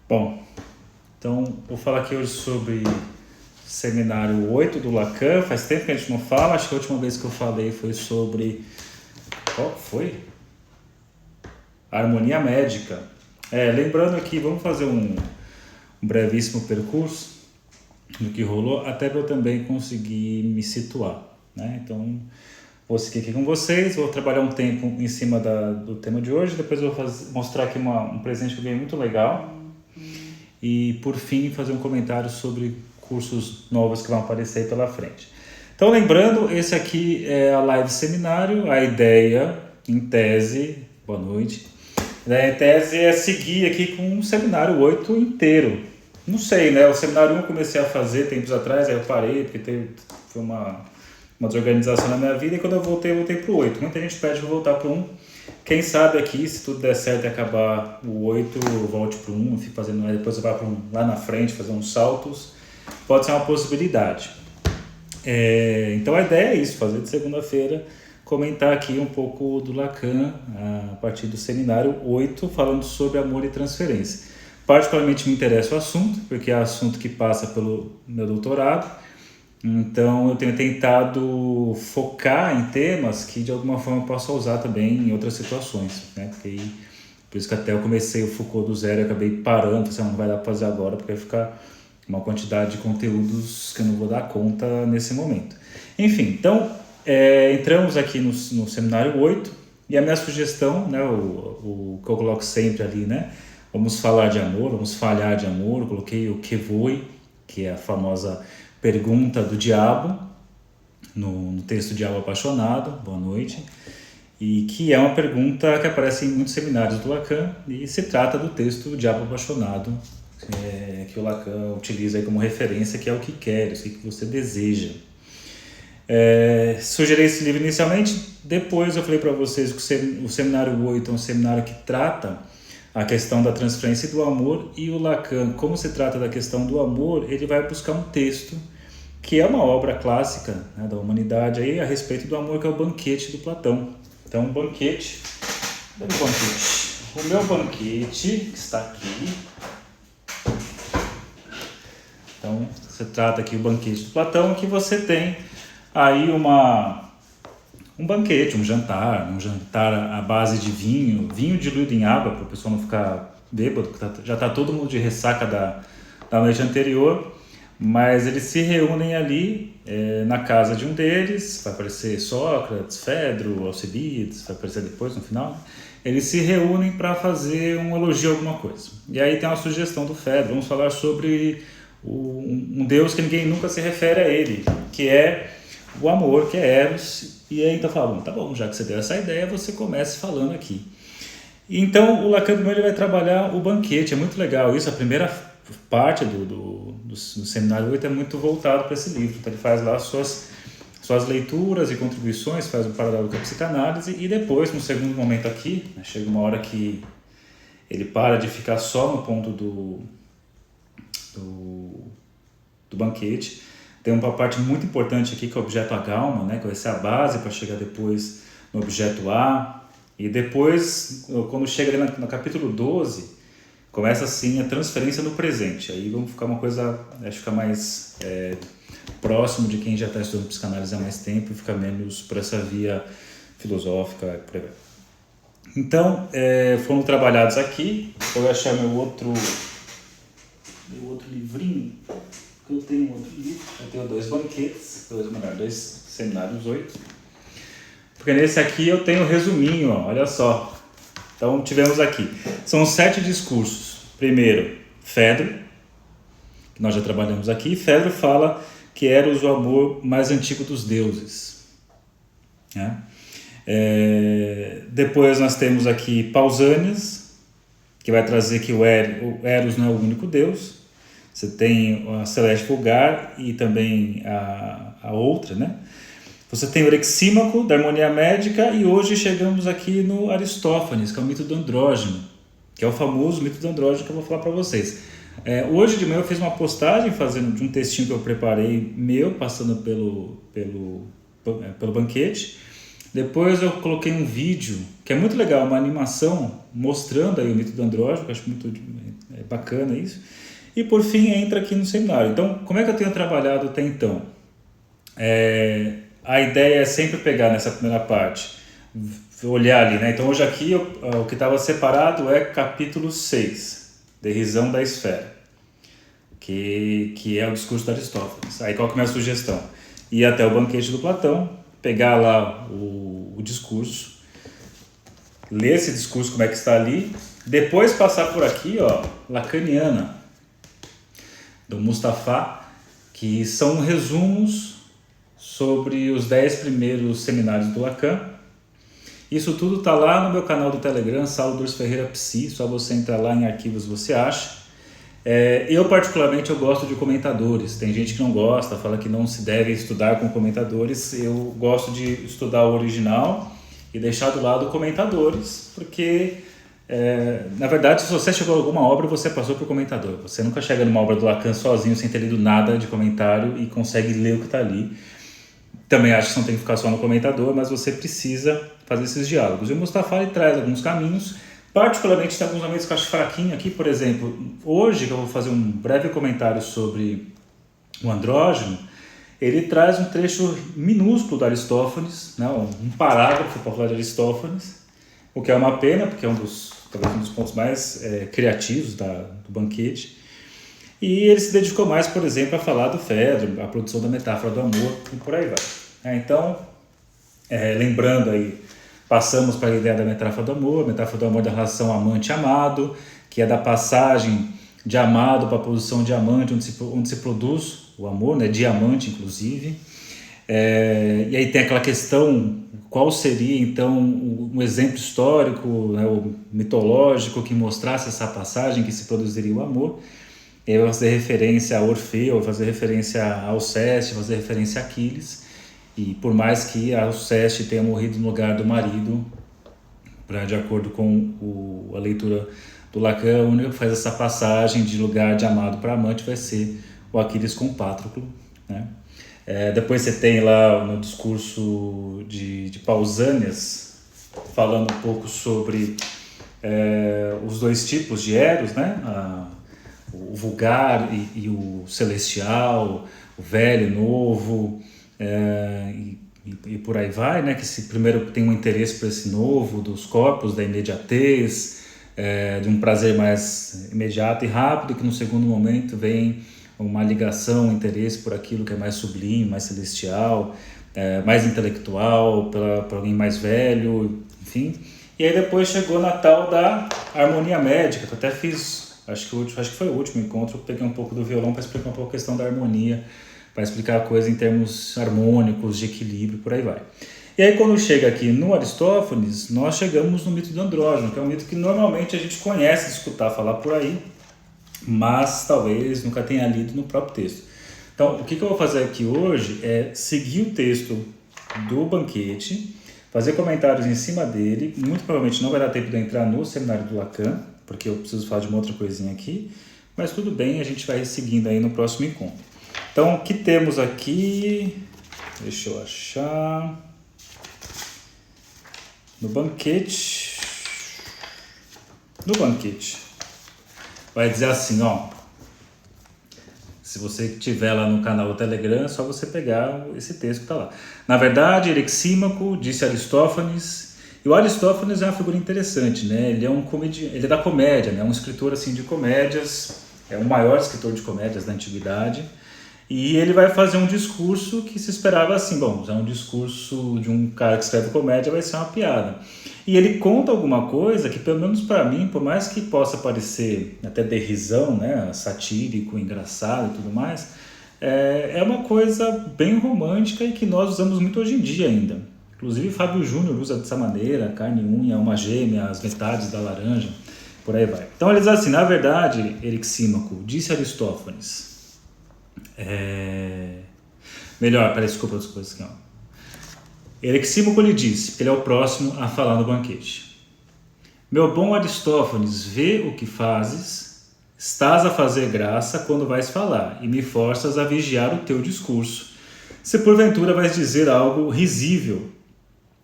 Bom, então vou falar aqui hoje sobre seminário 8 do Lacan. Faz tempo que a gente não fala, acho que a última vez que eu falei foi sobre... Qual foi? A harmonia médica. Lembrando aqui, vamos fazer um brevíssimo percurso do que rolou, até para eu também conseguir me situar, né? Então, vou seguir aqui com vocês, vou trabalhar um tempo em cima do tema de hoje, depois eu vou mostrar aqui um presente que eu ganhei muito legal e, por fim, fazer um comentário sobre cursos novos que vão aparecer aí pela frente. Então, lembrando, esse aqui é a live seminário, a ideia, em tese, boa noite, a ideia em tese é seguir aqui com um seminário 8 inteiro. Não sei, né? O seminário 1 eu comecei a fazer tempos atrás, aí eu parei, porque foi uma desorganização na minha vida, e quando eu voltei para o 8. Muita gente pede para voltar para o 1. Quem sabe aqui, se tudo der certo e acabar o 8, eu volte para o 1, fico fazendo, depois eu vá para lá na frente, fazer uns saltos. Pode ser uma possibilidade. Então a ideia é isso, fazer de segunda-feira, comentar aqui um pouco do Lacan, a partir do seminário 8, falando sobre amor e transferência. Particularmente me interessa o assunto, porque é assunto que passa pelo meu doutorado, então eu tenho tentado focar em temas que de alguma forma eu possa usar também em outras situações, né? Por isso que até eu comecei o Foucault do zero e acabei parando, não vai dar para fazer agora, porque vai ficar uma quantidade de conteúdos que eu não vou dar conta nesse momento. Enfim, então entramos aqui no seminário 8 e a minha sugestão, né, o que eu coloco sempre ali, né? Vamos falar de amor, vamos falhar de amor. Eu coloquei o que voi, que é a famosa pergunta do diabo, no texto Diabo Apaixonado, boa noite, e que é uma pergunta que aparece em muitos seminários do Lacan, e se trata do texto Diabo Apaixonado, que o Lacan utiliza aí como referência, que é o que queres, o que você deseja. Sugeri esse livro inicialmente, depois eu falei para vocês que o seminário 8 é um seminário que trata a questão da transferência e do amor, e o Lacan, como se trata da questão do amor, ele vai buscar um texto que é uma obra clássica, né, da humanidade aí, a respeito do amor, que é o Banquete do Platão. Então, o banquete, o meu banquete, que está aqui. Então, se trata aqui o Banquete do Platão, que você tem aí um banquete, um jantar à base de vinho diluído em água, para o pessoal não ficar bêbado, porque já está todo mundo de ressaca da noite anterior, mas eles se reúnem ali na casa de um deles, vai aparecer Sócrates, Fedro, Alcibiades, vai aparecer depois no final, eles se reúnem para fazer um elogio a alguma coisa. E aí tem uma sugestão do Fedro, vamos falar sobre um Deus que ninguém nunca se refere a ele, que é o amor, que é Eros. E aí então fala, tá bom, já que você deu essa ideia, você comece falando aqui. Então o Lacan primeiro vai trabalhar o banquete, é muito legal isso. A primeira parte do seminário 8 é muito voltado para esse livro, então ele faz lá suas leituras e contribuições, faz um paralelo com a psicanálise, e depois, no segundo momento aqui, né, chega uma hora que ele para de ficar só no ponto do banquete. Tem uma parte muito importante aqui, que é o objeto agalma, né, que vai ser a base para chegar depois no objeto A. E depois, quando chega ali no capítulo 12, começa assim a transferência no presente. Aí vamos ficar uma coisa, acho que fica mais próximo de quem já está estudando psicanálise há mais tempo e fica menos por essa via filosófica. Então, foram trabalhados aqui. Eu vou achar meu outro livrinho. Eu tenho outro livro, eu tenho dois seminários 8. Porque nesse aqui eu tenho um resuminho, ó, olha só. Então tivemos aqui, são 7 discursos. Primeiro, Fedro, que nós já trabalhamos aqui. Fedro fala que Eros o amor mais antigo dos deuses, né? Depois nós temos aqui Pausanias, que vai trazer que o Eros não é o único deus. Você tem a Celeste Vulgar e também a outra, né? Você tem o Erexímaco, da harmonia médica, e hoje chegamos aqui no Aristófanes, que é o mito do andrógeno, que é o famoso mito do andrógeno que eu vou falar para vocês. Hoje de manhã eu fiz uma postagem fazendo de um textinho que eu preparei meu, passando pelo banquete. Depois eu coloquei um vídeo, que é muito legal, uma animação mostrando aí o mito do andrógeno, que eu acho muito bacana isso. E por fim entra aqui no seminário. Então, como é que eu tenho trabalhado até então? A ideia é sempre pegar nessa primeira parte, olhar ali, né? Então hoje aqui o que estava separado é capítulo 6, Derrisão da Esfera, que é o discurso de Aristófanes. Aí qual que é a minha sugestão? Ir até o banquete do Platão, pegar lá o discurso, ler esse discurso como é que está ali, depois passar por aqui, Lacaniana, do Mustafa, que são resumos sobre os 10 primeiros seminários do Lacan. Isso tudo está lá no meu canal do Telegram, Saulo Dors Ferreira Psi, só você entrar lá em arquivos você acha. Eu particularmente eu gosto de comentadores, tem gente que não gosta, fala que não se deve estudar com comentadores. Eu gosto de estudar o original e deixar do lado comentadores, porque na verdade se você chegou a alguma obra você passou por comentador, você nunca chega numa obra do Lacan sozinho sem ter lido nada de comentário e consegue ler o que está ali. Também acho que você não tem que ficar só no comentador, mas você precisa fazer esses diálogos. E o Mustafa ele traz alguns caminhos, particularmente tem alguns momentos que eu acho fraquinho aqui, por exemplo, hoje que eu vou fazer um breve comentário sobre o andrógeno, ele traz um trecho minúsculo do Aristófanes, né, um parágrafo para falar de Aristófanes, o que é uma pena, porque é talvez um dos pontos mais criativos do banquete. E ele se dedicou mais, por exemplo, a falar do Fedro, a produção da metáfora do amor e por aí vai. Então, lembrando aí, passamos para a ideia da metáfora do amor da relação amante-amado, que é da passagem de amado para a posição de amante, onde se produz o amor, né, diamante inclusive. E aí tem aquela questão, qual seria então um exemplo histórico, né, ou mitológico que mostrasse essa passagem que se produziria o amor. Ele vai fazer referência a Orfeu, vai fazer referência a Alceste, vai fazer referência a Aquiles. E por mais que Alceste tenha morrido no lugar do marido, de acordo com a leitura do Lacan, o único que faz essa passagem de lugar de amado para amante vai ser o Aquiles com Patroclo, né? Depois você tem lá no discurso de Pausanias, falando um pouco sobre os dois tipos de Eros, né? O vulgar e o celestial, o velho, novo, e por aí vai, né? Que se primeiro tem um interesse por esse novo, dos corpos, da imediatez, de um prazer mais imediato e rápido, que no segundo momento vem uma ligação, um interesse por aquilo que é mais sublime, mais celestial, mais intelectual, para alguém mais velho, enfim. E aí depois chegou na tal da harmonia médica, que eu até fiz... Acho que foi o último encontro, eu peguei um pouco do violão para explicar um pouco a questão da harmonia, para explicar a coisa em termos harmônicos, de equilíbrio, por aí vai. E aí quando chega aqui no Aristófanes, nós chegamos no mito do andrógeno, que é um mito que normalmente a gente conhece, escutar falar por aí, mas talvez nunca tenha lido no próprio texto. Então, o que eu vou fazer aqui hoje é seguir o texto do banquete, fazer comentários em cima dele. Muito provavelmente não vai dar tempo de entrar no seminário do Lacan, porque eu preciso falar de uma outra coisinha aqui, mas tudo bem, a gente vai seguindo aí no próximo encontro. Então, o que temos aqui? Deixa eu achar. No banquete. Vai dizer assim, se você estiver lá no canal do Telegram, é só você pegar esse texto que está lá. Na verdade, Erixímaco disse Aristófanes. E o Aristófanes é uma figura interessante, né? Ele é da comédia, né? Um escritor assim de comédias, é o maior escritor de comédias da antiguidade. E ele vai fazer um discurso que se esperava assim, é um discurso de um cara que escreve comédia, vai ser uma piada. E ele conta alguma coisa que, pelo menos para mim, por mais que possa parecer até derrisão, né? Satírico, engraçado e tudo mais, é uma coisa bem romântica e que nós usamos muito hoje em dia ainda. Inclusive Fábio Júnior usa dessa maneira, carne e unha, alma gêmea, as metades da laranja, por aí vai. Então ele diz assim, na verdade, Erixímaco, disse Aristófanes, desculpa as coisas aqui, Erixímaco lhe disse, porque ele é o próximo a falar no banquete. Meu bom Aristófanes, vê o que fazes, estás a fazer graça quando vais falar, e me forças a vigiar o teu discurso, se porventura vais dizer algo risível,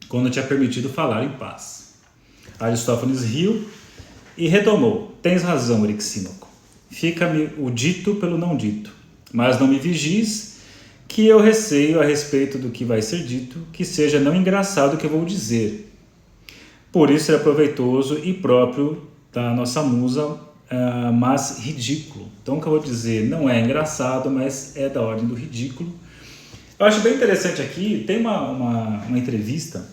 quando te é permitido falar em paz. Aristófanes riu e retomou. Tens razão, Erixímaco. fica-me o dito pelo não dito, mas não me vigies, que eu receio a respeito do que vai ser dito, que seja não engraçado o que eu vou dizer. Por isso é proveitoso e próprio da nossa musa, mas ridículo. Então o que eu vou dizer não é engraçado, mas é da ordem do ridículo. Eu acho bem interessante aqui, tem uma entrevista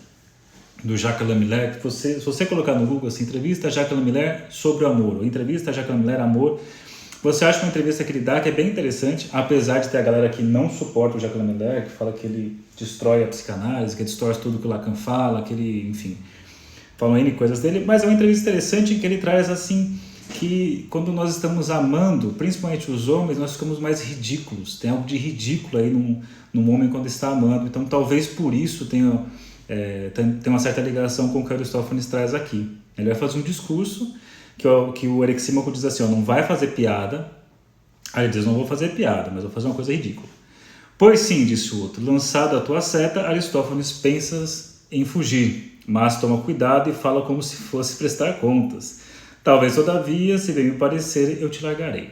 do Jacques Lamillard, que se você colocar no Google assim, entrevista Jacques Lamillard sobre o amor, ou entrevista Jacques Lamillard amor, você acha uma entrevista que ele dá que é bem interessante, apesar de ter a galera que não suporta o Jacques Lamillard, que fala que ele destrói a psicanálise, que ele distorce tudo que o Lacan fala, que ele, enfim, falam N coisas dele, mas é uma entrevista interessante em que ele traz assim, que quando nós estamos amando, principalmente os homens, nós ficamos mais ridículos, tem algo de ridículo aí num homem quando está amando, então talvez por isso tenha uma certa ligação com o que Aristófanes traz aqui. Ele vai fazer um discurso que o Erixímaco diz assim, não vai fazer piada. Aí ele diz, não vou fazer piada, mas vou fazer uma coisa ridícula. Pois sim, disse o outro, lançado a tua seta, Aristófanes, pensas em fugir, mas toma cuidado e fala como se fosse prestar contas. Talvez, todavia, se bem me parecer, eu te largarei.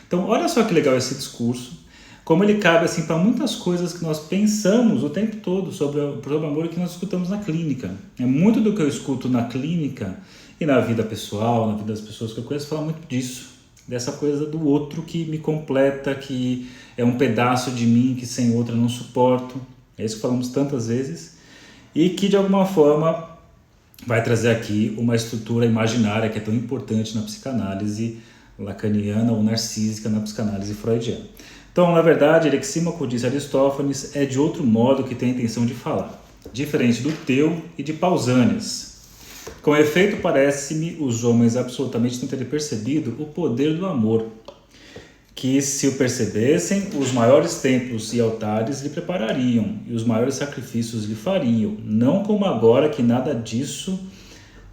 Então, olha só que legal esse discurso, como ele cabe assim para muitas coisas que nós pensamos o tempo todo sobre o amor que nós escutamos na clínica. É muito do que eu escuto na clínica e na vida pessoal, na vida das pessoas que eu conheço, fala muito disso, dessa coisa do outro que me completa, que é um pedaço de mim que sem outro eu não suporto. É isso que falamos tantas vezes e que de alguma forma vai trazer aqui uma estrutura imaginária que é tão importante na psicanálise lacaniana ou narcísica, na psicanálise freudiana. Então, na verdade, Erixímaco, diz Aristófanes, é de outro modo que tem a intenção de falar, diferente do teu e de Pausanias. Com efeito, parece-me os homens absolutamente não terem percebido o poder do amor, que se o percebessem, os maiores templos e altares lhe preparariam e os maiores sacrifícios lhe fariam, não como agora que nada disso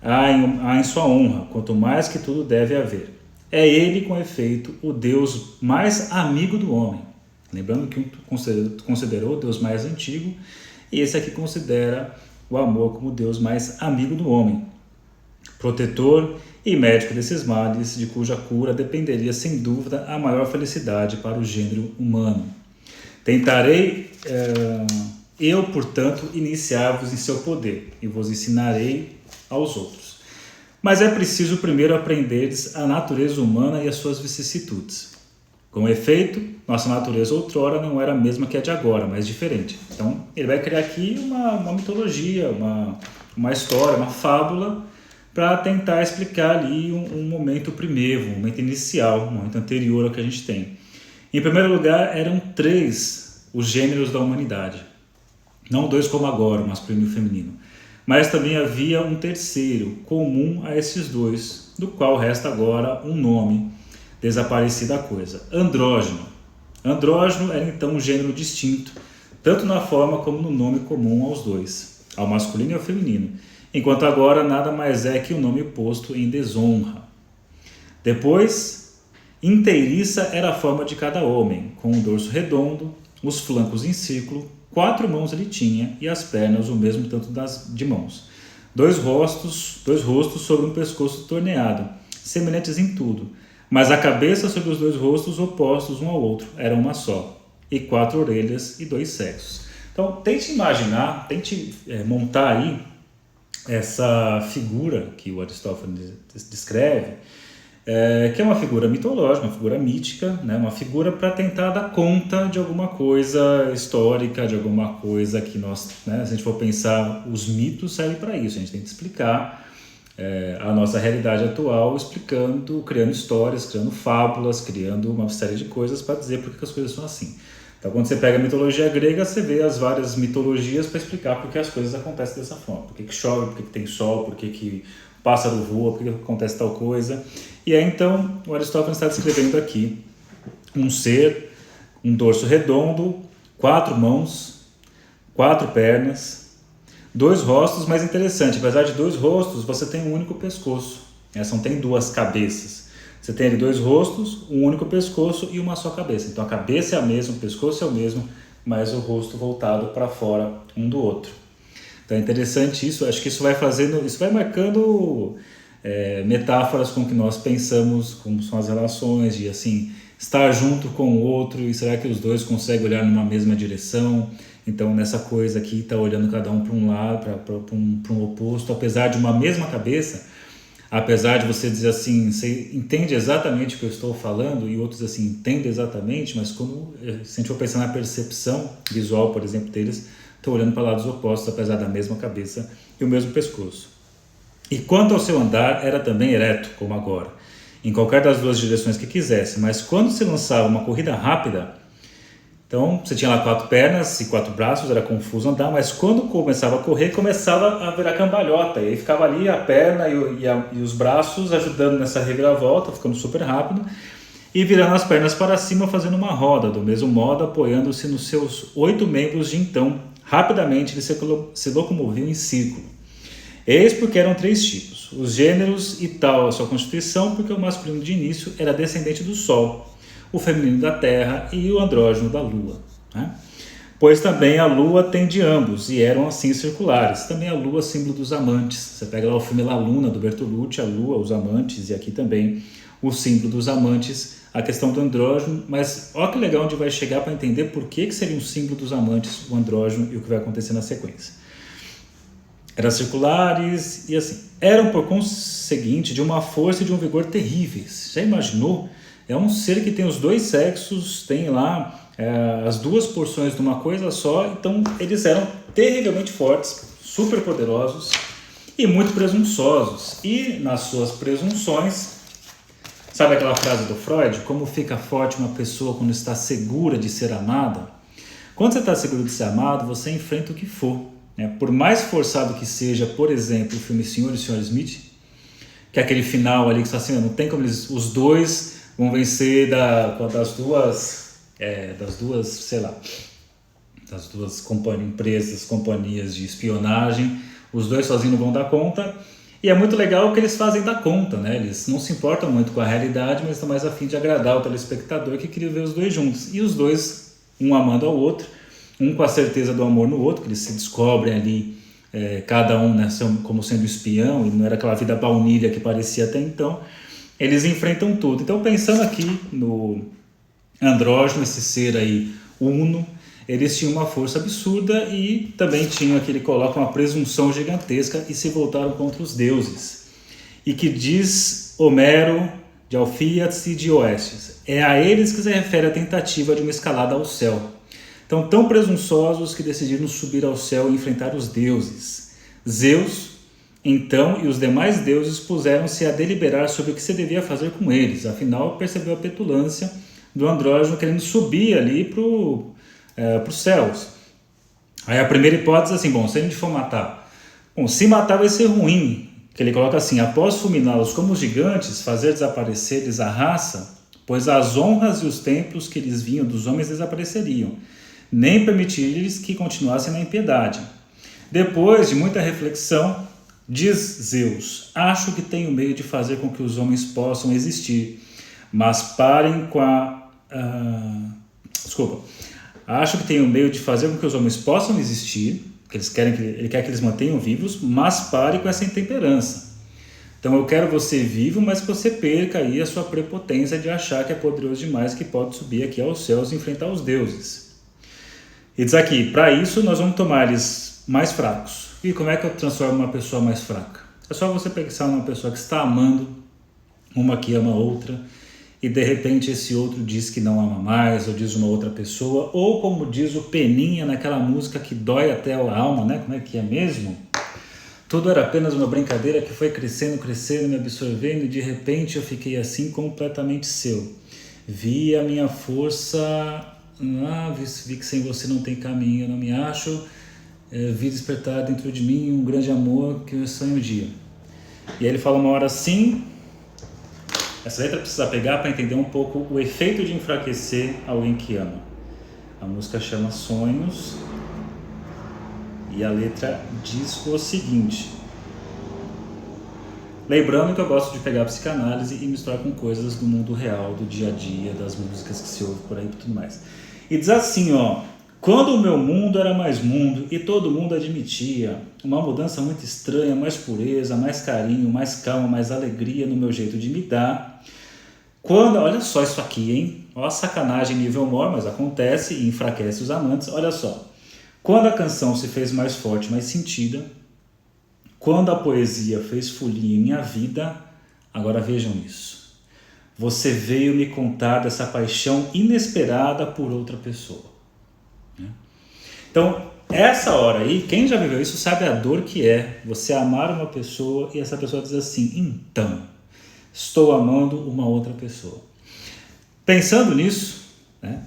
há em sua honra, quanto mais que tudo deve haver. É ele, com efeito, o Deus mais amigo do homem. Lembrando que um considerou o Deus mais antigo, e esse aqui considera o amor como o Deus mais amigo do homem. Protetor e médico desses males, de cuja cura dependeria, sem dúvida, a maior felicidade para o gênero humano. Tentarei, eu, portanto, iniciar-vos em seu poder, e vos ensinarei aos outros. Mas é preciso primeiro aprenderes a natureza humana e as suas vicissitudes. Com efeito, nossa natureza outrora não era a mesma que a de agora, mas diferente. Então, ele vai criar aqui uma mitologia, uma história, uma fábula, para tentar explicar ali um momento primevo, um momento inicial, um momento anterior ao que a gente tem. Em primeiro lugar, eram 3 os gêneros da humanidade. Não 2 como agora, o masculino e o feminino. Mas também havia um terceiro, comum a esses 2, do qual resta agora um nome, desaparecida a coisa, andrógeno. Andrógeno era então um gênero distinto, tanto na forma como no nome comum aos 2, ao masculino e ao feminino, enquanto agora nada mais é que o nome posto em desonra. Depois, inteiriça era a forma de cada homem, com o dorso redondo, os flancos em círculo, 4 mãos ele tinha e as pernas o mesmo tanto de mãos. 2 rostos sobre um pescoço torneado, semelhantes em tudo, mas a cabeça sobre os 2 rostos opostos um ao outro, era uma só, e 4 orelhas e 2 sexos. Então, tente imaginar, tente montar aí essa figura que o Aristófanes descreve, que é uma figura mitológica, uma figura mítica, né? Uma figura para tentar dar conta de alguma coisa histórica, de alguma coisa que nós, né? Se a gente for pensar, os mitos servem para isso, a gente tem que explicar a nossa realidade atual, criando histórias, criando fábulas, criando uma série de coisas para dizer por que as coisas são assim. Então, quando você pega a mitologia grega, você vê as várias mitologias para explicar por que as coisas acontecem dessa forma. Por que chove, por que tem sol, por que pássaro voa, por que acontece tal coisa. E aí, então, o Aristófanes está descrevendo aqui um ser, um dorso redondo, 4 mãos, 4 pernas, 2 rostos, mas interessante, apesar de 2 rostos, você tem um único pescoço. Não tem 2 cabeças. Você tem ali 2 rostos, um único pescoço e uma só cabeça. Então a cabeça é a mesma, o pescoço é o mesmo, mas o rosto voltado para fora um do outro. Então é interessante isso, acho que isso vai marcando metáforas com que nós pensamos, como são as relações, de assim, estar junto com o outro, e será que os dois conseguem olhar numa mesma direção? Então, nessa coisa aqui, está olhando cada um para um lado, para um oposto, apesar de uma mesma cabeça, apesar de você dizer assim, você entende exatamente o que eu estou falando, e outros assim, entendem exatamente, mas como, se a gente for pensar na percepção visual, por exemplo, deles, estão olhando para lados opostos, apesar da mesma cabeça e o mesmo pescoço. E quanto ao seu andar, era também ereto, como agora, em qualquer das duas direções que quisesse, mas quando se lançava uma corrida rápida, então você tinha lá 4 pernas e 4 braços, era confuso andar, mas quando começava a correr, começava a virar cambalhota, e aí ficava ali a perna e os braços ajudando nessa reviravolta, ficando super rápido, e virando as pernas para cima, fazendo uma roda, do mesmo modo apoiando-se nos seus 8 membros de então. Rapidamente ele se locomovia em círculo. Eis porque eram 3 tipos, os gêneros e tal a sua constituição, porque o masculino de início era descendente do Sol, o feminino da Terra e o andrógeno da Lua. Né? Pois também a Lua tem de ambos, e eram assim circulares. Também a Lua, símbolo dos amantes. Você pega lá o filme La Luna, do Bertolucci, a Lua, os amantes, e aqui também o símbolo dos amantes, a questão do andrógeno. Mas olha que legal onde vai chegar para entender por que seria um símbolo dos amantes, o andrógeno, e o que vai acontecer na sequência. Eram circulares e assim, eram por conseguinte de uma força e de um vigor terríveis. Já imaginou? É um ser que tem os 2 sexos, tem lá as 2 porções de uma coisa só, então eles eram terrivelmente fortes, super poderosos e muito presunçosos. E nas suas presunções, sabe aquela frase do Freud? Como fica forte uma pessoa quando está segura de ser amada? Quando você está seguro de ser amado, você enfrenta o que for. Por mais forçado que seja, por exemplo, o filme Senhor e Senhora Smith, que é aquele final ali que está assim, não tem como os dois vão vencer das duas, sei lá, das 2 companhias de espionagem, os 2 sozinhos não vão dar conta, e é muito legal que eles fazem dar conta, né? Eles não se importam muito com a realidade, mas estão mais a fim de agradar o telespectador que queria ver os 2 juntos, e os 2, um amando ao outro, um com a certeza do amor no outro, que eles se descobrem ali, cada um, né, como sendo espião, e não era aquela vida baunilha que parecia até então. Eles enfrentam tudo. Então, pensando aqui no andrógeno, esse ser aí uno, eles tinham uma força absurda e também tinham aqui, ele coloca uma presunção gigantesca e se voltaram contra os deuses. E que diz Homero, de Alfíates e de Oestes, é a eles que se refere a tentativa de uma escalada ao céu. Então, tão presunçosos que decidiram subir ao céu e enfrentar os deuses. Zeus, então, e os demais deuses puseram-se a deliberar sobre o que se devia fazer com eles. Afinal, percebeu a petulância do andrógeno querendo subir ali para os céus. Aí a primeira hipótese é assim, bom, se a gente for matar, bom, se matar vai ser ruim, que ele coloca assim, após fulminá-los como os gigantes, fazer desaparecer-lhes a raça, pois as honras e os templos que eles vinham dos homens desapareceriam, nem permitir-lhes que continuassem na impiedade. Depois de muita reflexão, diz Zeus, acho que tenho meio de fazer com que os homens possam existir, mas parem com acho que tenho meio de fazer com que os homens possam existir, que ele quer que eles mantenham vivos, mas pare com essa intemperança. Então eu quero você vivo, mas que você perca aí a sua prepotência de achar que é poderoso demais, que pode subir aqui aos céus e enfrentar os deuses. E diz aqui, para isso nós vamos tomar eles mais fracos. E como é que eu transformo uma pessoa mais fraca? É só você pensar numa pessoa que está amando, uma que ama outra, e de repente esse outro diz que não ama mais, ou diz uma outra pessoa, ou como diz o Peninha naquela música que dói até a alma, né? Como é que é mesmo? Tudo era apenas uma brincadeira que foi crescendo, me absorvendo, e de repente eu fiquei assim completamente seu. Vi a minha força, vi que sem você não tem caminho, eu não me acho, vi despertar dentro de mim um grande amor que eu sonho um dia. E aí ele fala uma hora assim, essa letra precisa pegar para entender um pouco o efeito de enfraquecer alguém que ama. A música chama Sonhos e a letra diz o seguinte. Lembrando que eu gosto de pegar a psicanálise e misturar com coisas do mundo real, do dia a dia, das músicas que se ouve por aí e tudo mais. E diz assim, Quando o meu mundo era mais mundo e todo mundo admitia uma mudança muito estranha, mais pureza, mais carinho, mais calma, mais alegria no meu jeito de me dar. Quando, olha só isso aqui, hein? Olha a sacanagem nível maior, mas acontece e enfraquece os amantes. Olha só. Quando a canção se fez mais forte, mais sentida, quando a poesia fez folia em minha vida, agora vejam isso. Você veio me contar dessa paixão inesperada por outra pessoa. Então, essa hora aí, quem já viveu isso sabe a dor que é você amar uma pessoa e essa pessoa diz assim, então, estou amando uma outra pessoa. Pensando nisso, né,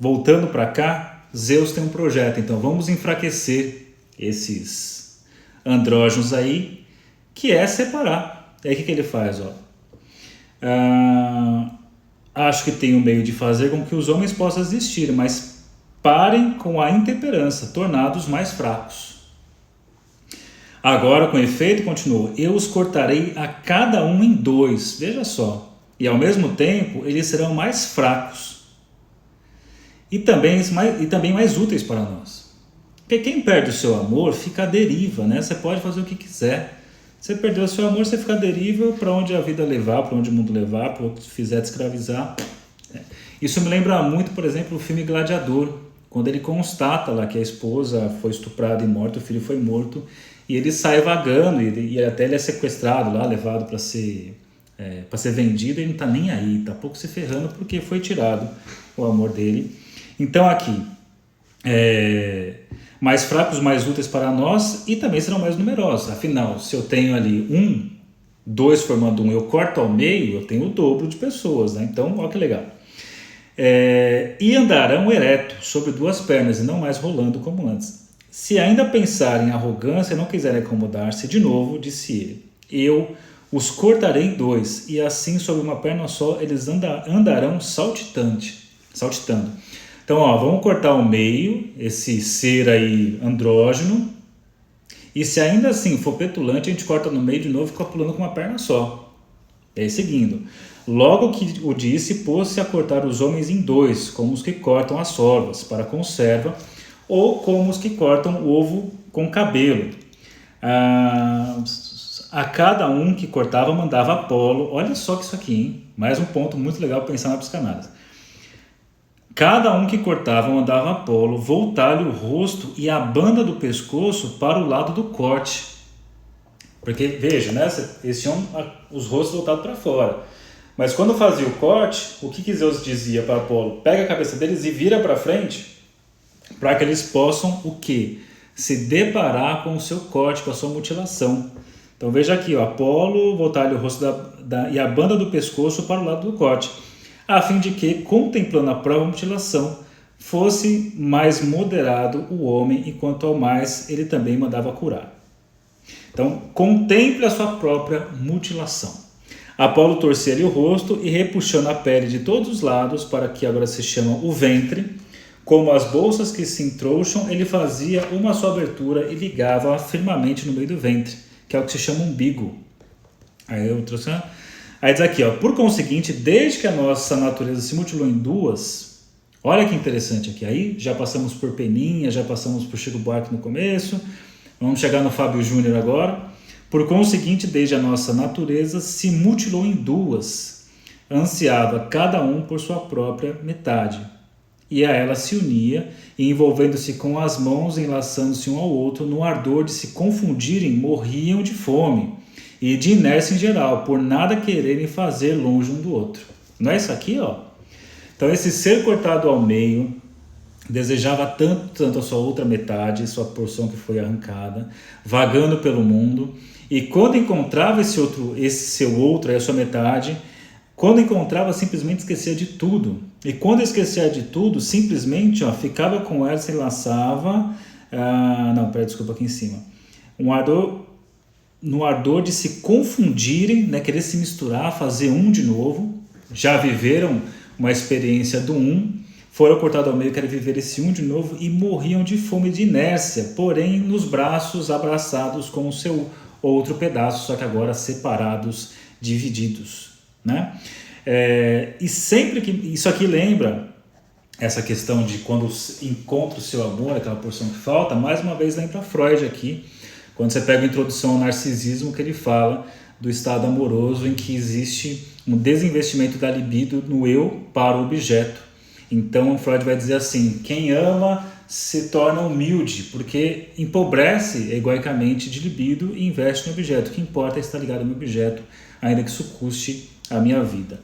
voltando para cá, Zeus tem um projeto, então vamos enfraquecer esses andrógenos aí, que é separar. E aí o que ele faz? Acho que tem um meio de fazer com que os homens possam existir, mas parem com a intemperança, tornados mais fracos. Agora, com efeito, continuou, eu os cortarei a cada um em 2, veja só, e ao mesmo tempo eles serão mais fracos e também mais úteis para nós. Porque quem perde o seu amor fica à deriva, né? Você pode fazer o que quiser. Você perdeu o seu amor, você fica à deriva para onde a vida levar, para onde o mundo levar, para o que fizer te escravizar. Isso me lembra muito, por exemplo, o filme Gladiador, quando ele constata lá que a esposa foi estuprada e morta, o filho foi morto, e ele sai vagando, e até ele é sequestrado lá, levado para ser vendido, e ele não está nem aí, está pouco se ferrando porque foi tirado o amor dele. Então aqui, mais fracos, mais úteis para nós, e também serão mais numerosos. Afinal, se eu tenho ali 2 formando 1, eu corto ao meio, eu tenho o dobro de pessoas, né? Então, olha que legal. E andarão ereto, sobre 2 pernas, e não mais rolando como antes. Se ainda pensarem em arrogância e não quiserem acomodar-se de novo, disse ele, eu os cortarei em 2, e assim sobre uma perna só eles andarão saltitando. Então, vamos cortar ao meio esse ser aí andrógeno, e se ainda assim for petulante, a gente corta no meio de novo e fica pulando com uma perna só. E aí, seguindo. Logo que o disse, pôs-se a cortar os homens em 2, como os que cortam as sorvas para conserva, ou como os que cortam o ovo com cabelo. A cada um que cortava mandava Apolo. Olha só que isso aqui, hein? Mais um ponto muito legal para pensar na psicanálise. Cada um que cortava mandava Apolo voltar-lhe o rosto e a banda do pescoço para o lado do corte. Porque, veja, né? Eles tinham os rostos voltados para fora. Mas quando fazia o corte, o que Zeus dizia para Apolo? Pega a cabeça deles e vira para frente, para que eles possam o quê? Se deparar com o seu corte, com a sua mutilação. Então veja aqui, Apolo voltar-lhe o rosto e a banda do pescoço para o lado do corte, a fim de que, contemplando a própria mutilação, fosse mais moderado o homem, enquanto ao mais ele também mandava curar. Então, contemple a sua própria mutilação. Apolo torcia-lhe o rosto e, repuxando a pele de todos os lados, para que agora se chama o ventre, como as bolsas que se entrouxam, ele fazia uma só abertura e ligava-a firmemente no meio do ventre, que é o que se chama umbigo. Aí diz aqui, por conseguinte, desde que a nossa natureza se mutilou em 2, olha que interessante aqui, aí já passamos por Peninha, já passamos por Chico Buarque no começo, vamos chegar no Fábio Júnior agora. Por conseguinte, desde a nossa natureza se mutilou em 2, ansiava cada um por sua própria metade, e a ela se unia, e envolvendo-se com as mãos, enlaçando-se um ao outro, no ardor de se confundirem, morriam de fome, e de inércia em geral, por nada quererem fazer longe um do outro. Não é isso aqui, Então esse ser cortado ao meio, desejava tanto a sua outra metade, sua porção que foi arrancada, vagando pelo mundo, e quando encontrava esse seu outro, a sua metade, quando encontrava simplesmente esquecia de tudo, e quando esquecia de tudo, simplesmente ficava com ela, se lançava, aqui em cima, no ardor de se confundirem, né, querer se misturar, fazer de novo, já viveram uma experiência do foram cortados ao meio, querem viver esse de novo e morriam de fome e de inércia, porém nos braços abraçados com o seu outro pedaço, só que agora separados, divididos, né? E sempre que isso aqui lembra essa questão de quando encontra o seu amor, aquela porção que falta, mais uma vez lembra Freud aqui, quando você pega a introdução ao narcisismo, que ele fala do estado amoroso em que existe um desinvestimento da libido no eu para o objeto. Então Freud vai dizer assim, quem ama se torna humilde, porque empobrece egoicamente de libido e investe no objeto. O que importa é estar ligado ao meu objeto, ainda que isso custe a minha vida.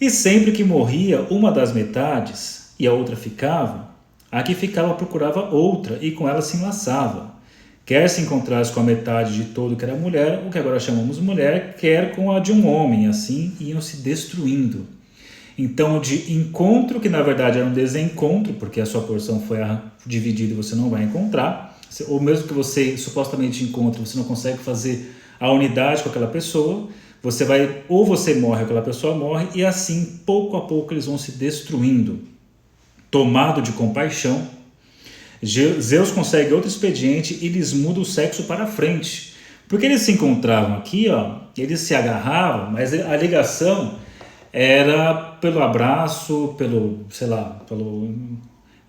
E sempre que morria uma das metades e a outra ficava, a que ficava procurava outra e com ela se enlaçava. Quer se encontrasse com a metade de todo que era mulher, o que agora chamamos mulher, quer com a de um homem, assim iam se destruindo. Então, de encontro, que na verdade era um desencontro, porque a sua porção foi dividida e você não vai encontrar, ou mesmo que você supostamente encontre, você não consegue fazer a unidade com aquela pessoa, você vai, ou você morre, ou aquela pessoa morre, e assim, pouco a pouco, eles vão se destruindo. Tomado de compaixão, Zeus consegue outro expediente e lhes muda o sexo para frente. Porque eles se encontravam aqui, ó, eles se agarravam, mas a ligação era pelo abraço,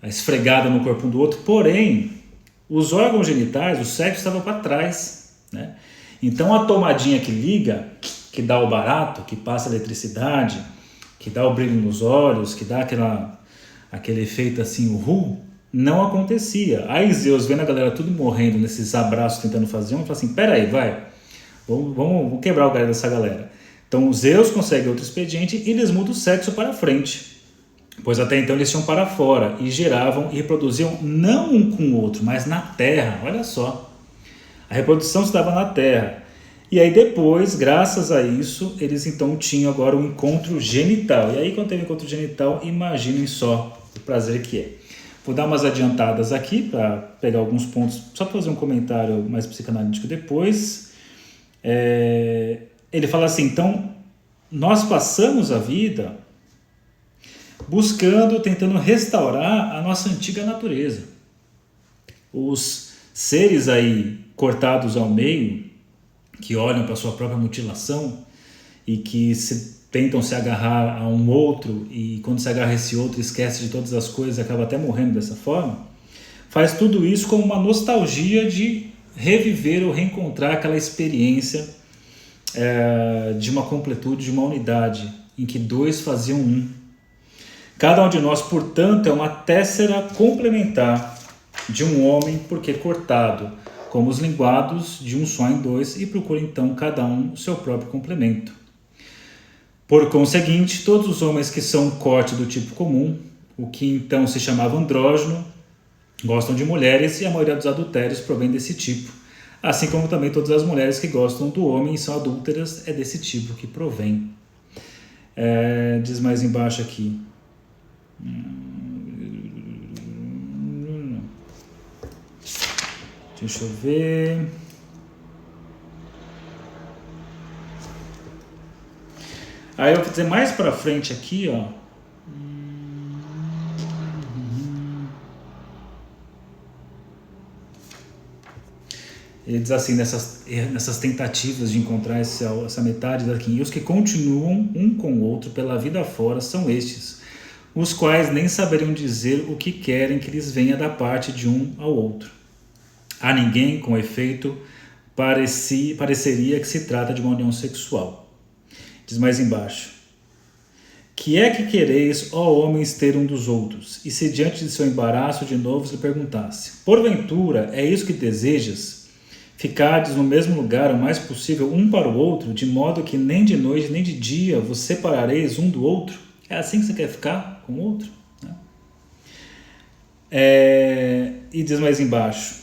a esfregada no corpo um do outro, porém, os órgãos genitais, o sexo estava para trás, né? Então a tomadinha que liga, que dá o barato, que passa a eletricidade, que dá o brilho nos olhos, que dá aquele efeito assim, não acontecia. Aí Zeus, vendo a galera tudo morrendo nesses abraços, tentando fazer fala assim, peraí, vai, vamos quebrar o galho dessa galera. Então Zeus consegue outro expediente e eles mudam o sexo para frente, pois até então eles tinham para fora e geravam e reproduziam não um com o outro, mas na terra. Olha só, a reprodução se dava na terra. E aí depois, graças a isso, eles então tinham agora um encontro genital. E aí quando teve encontro genital, imaginem só o prazer que é. Vou dar umas adiantadas aqui para pegar alguns pontos, só para fazer um comentário mais psicanalítico depois. Ele fala assim, então, nós passamos a vida buscando, tentando restaurar a nossa antiga natureza. Os seres aí cortados ao meio, que olham para a sua própria mutilação e que tentam se agarrar a um outro e quando se agarra a esse outro esquece de todas as coisas e acaba até morrendo dessa forma, faz tudo isso como uma nostalgia de reviver ou reencontrar aquela experiência de uma completude, de uma unidade, em que dois faziam um. Cada um de nós, portanto, é uma téssera complementar de um homem, porque cortado, como os linguados de um só em dois, e procura então cada um o seu próprio complemento. Por conseguinte, todos os homens que são corte do tipo comum, o que então se chamava andrógeno, gostam de mulheres e a maioria dos adultérios provém desse tipo. Assim como também todas as mulheres que gostam do homem e são adúlteras é desse tipo que provém. Diz mais embaixo aqui. Deixa eu ver. Aí eu vou dizer mais pra frente aqui, ó. Ele diz assim, nessas tentativas de encontrar essa metade daqui, e os que continuam um com o outro pela vida fora são estes, os quais nem saberiam dizer o que querem que lhes venha da parte de um ao outro. A ninguém, com efeito, pareceria que se trata de uma união sexual. Diz mais embaixo. Que é que quereis, ó homens, ter um dos outros? E se diante de seu embaraço de novo lhe perguntasse, porventura é isso que desejas? Ficardes no mesmo lugar o mais possível um para o outro, de modo que nem de noite nem de dia vos separareis um do outro? É assim que você quer ficar com o outro? Né? E diz mais embaixo.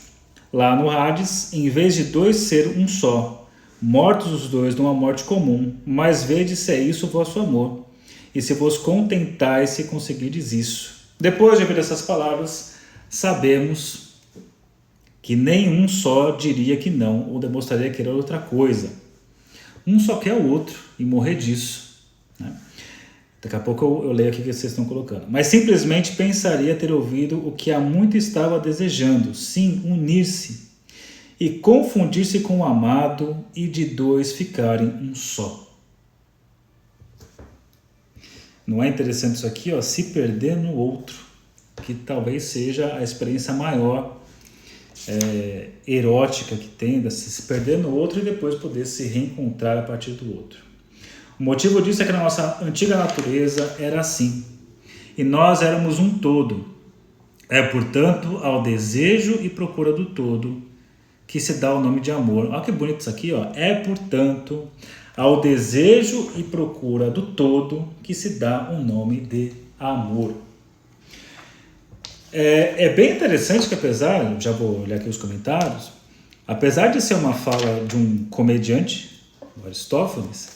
Lá no Hades, em vez de dois ser um só, mortos os dois numa morte comum, mas vede se é isso o vosso amor, e se vos contentais se conseguirdes isso. Depois de ouvir essas palavras, sabemos que nenhum só diria que não, ou demonstraria querer outra coisa. Um só quer o outro, e morrer disso. Né? Daqui a pouco eu leio aqui o que vocês estão colocando. Mas simplesmente pensaria ter ouvido o que há muito estava desejando, sim, unir-se, e confundir-se com o amado, e de dois ficarem um só. Não é interessante isso aqui? Ó, se perder no outro. que talvez seja a experiência maior erótica que tem, de se perder no outro e depois poder se reencontrar a partir do outro. O motivo disso é que na nossa antiga natureza era assim, e nós éramos um todo. É, portanto, ao desejo e procura do todo que se dá o nome de amor. Olha que bonito isso aqui, ó. É, portanto, ao desejo e procura do todo que se dá o nome de amor. É bem interessante que apesar, já vou olhar aqui os comentários, apesar de ser uma fala de um comediante, Aristófanes,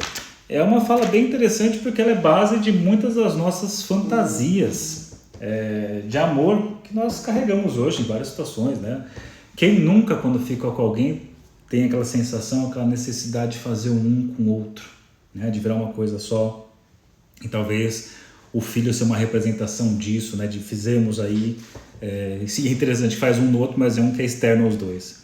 é uma fala bem interessante porque ela é base de muitas das nossas fantasias de amor que nós carregamos hoje em várias situações, né? Quem nunca, quando fica com alguém, tem aquela sensação, aquela necessidade de fazer um com o outro, né? De virar uma coisa só. E talvez o filho ser uma representação disso, né? De fizemos aí, é interessante, faz um no outro, mas é um que é externo aos dois.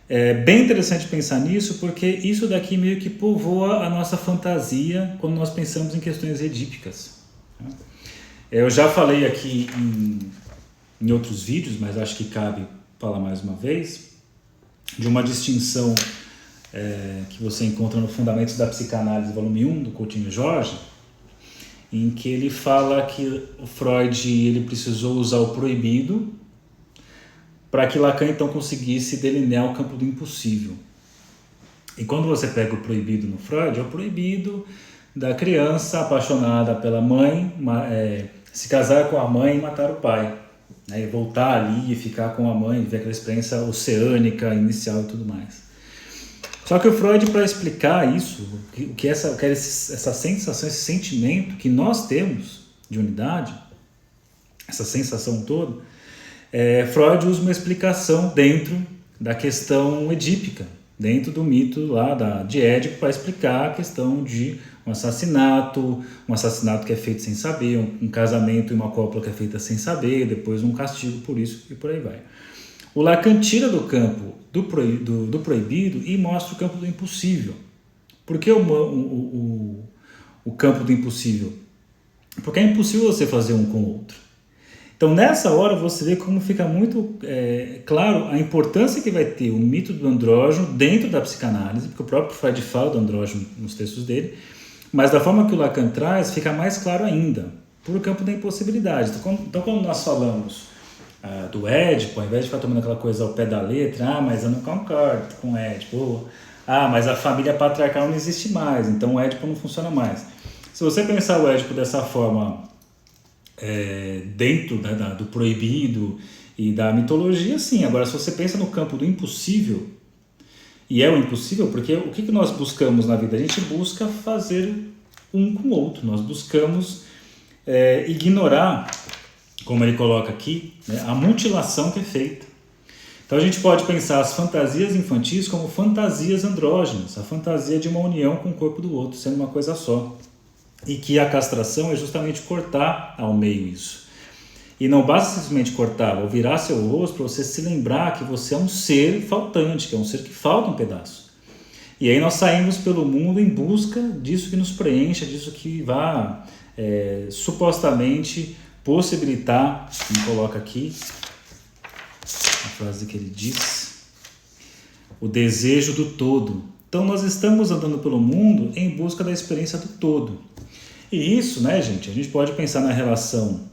É bem interessante pensar nisso, porque isso daqui meio que povoa a nossa fantasia quando nós pensamos em questões edípicas. Eu já falei aqui em outros vídeos, mas acho que cabe falar mais uma vez, de uma distinção que você encontra no Fundamentos da Psicanálise, volume 1, do Coutinho Jorge, em que ele fala que o Freud ele precisou usar o proibido para que Lacan então conseguisse delinear o campo do impossível. E quando você pega o proibido no Freud, é o proibido da criança apaixonada pela mãe, se casar com a mãe e matar o pai, né? E voltar ali e ficar com a mãe, ver aquela experiência oceânica inicial e tudo mais. Só que o Freud, para explicar isso, o que essa sensação, esse sentimento que nós temos de unidade, essa sensação toda, Freud usa uma explicação dentro da questão edípica, dentro do mito lá de Édipo, para explicar a questão de um assassinato que é feito sem saber, um casamento e uma cópula que é feita sem saber, depois um castigo por isso e por aí vai. O Lacan tira do campo do proibido e mostra o campo do impossível. Por que o campo do impossível? Porque é impossível você fazer um com o outro. Então, nessa hora, você vê como fica muito claro a importância que vai ter o mito do andrógeno dentro da psicanálise, porque o próprio Freud fala do andrógeno nos textos dele, mas da forma que o Lacan traz, fica mais claro ainda, por campo da impossibilidade. Então, quando nós falamos do Édipo, ao invés de ficar tomando aquela coisa ao pé da letra, mas eu não concordo com o Édipo, mas a família patriarcal não existe mais, então o Édipo não funciona mais. Se você pensar o Édipo dessa forma, dentro do proibido e da mitologia, sim. Agora, se você pensa no campo do impossível, e é o impossível, porque o que nós buscamos na vida? A gente busca fazer um com o outro, nós buscamos ignorar, como ele coloca aqui, né, a mutilação que é feita. Então a gente pode pensar as fantasias infantis como fantasias andrógenas, a fantasia de uma união com o corpo do outro, sendo uma coisa só. E que a castração é justamente cortar ao meio isso. E não basta simplesmente cortar, ou virar seu rosto para você se lembrar que você é um ser faltante, que é um ser que falta um pedaço. E aí nós saímos pelo mundo em busca disso que nos preencha, disso que vai supostamente possibilitar, como coloca aqui, a frase que ele diz, o desejo do todo. Então nós estamos andando pelo mundo em busca da experiência do todo. E isso, né, gente, a gente pode pensar na relação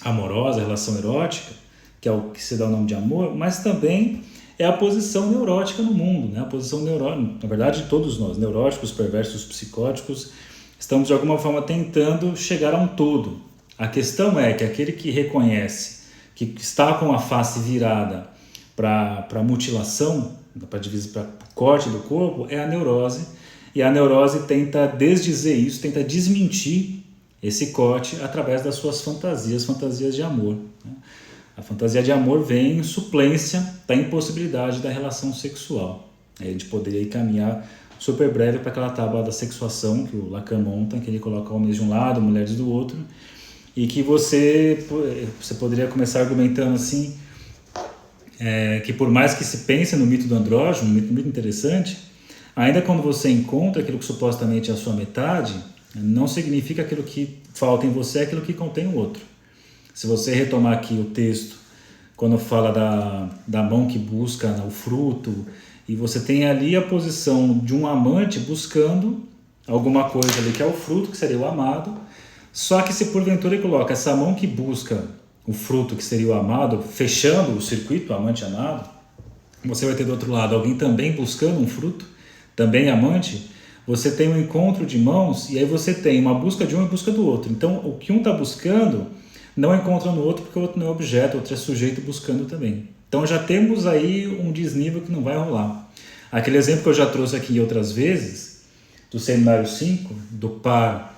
amorosa, a relação erótica, que é o que se dá o nome de amor, mas também é a posição neurótica no mundo, né? A posição neurótica, na verdade, todos nós, neuróticos, perversos, psicóticos, estamos de alguma forma tentando chegar a um todo. A questão é que aquele que reconhece que está com a face virada para a mutilação, para o corte do corpo, é a neurose. E a neurose tenta desdizer isso, tenta desmentir esse corte através das suas fantasias de amor. A fantasia de amor vem em suplência da impossibilidade da relação sexual. Aí a gente poderia ir caminhar super breve para aquela tábua da sexuação que o Lacan monta, que ele coloca homens de um lado, mulheres do outro, e que você poderia começar argumentando assim, que por mais que se pense no mito do andrógeno, um mito muito interessante, ainda quando você encontra aquilo que supostamente é a sua metade, não significa aquilo que falta em você, aquilo que contém o outro. Se você retomar aqui o texto, quando fala da mão que busca o fruto, e você tem ali a posição de um amante buscando alguma coisa ali que é o fruto, que seria o amado, só que se porventura ele coloca essa mão que busca o fruto, que seria o amado, fechando o circuito amante-amado, você vai ter do outro lado alguém também buscando um fruto, também amante, você tem um encontro de mãos e aí você tem uma busca de um e busca do outro. Então o que um está buscando não encontra no outro porque o outro não é objeto, o outro é sujeito buscando também. Então já temos aí um desnível que não vai rolar. Aquele exemplo que eu já trouxe aqui outras vezes, do seminário 5, do par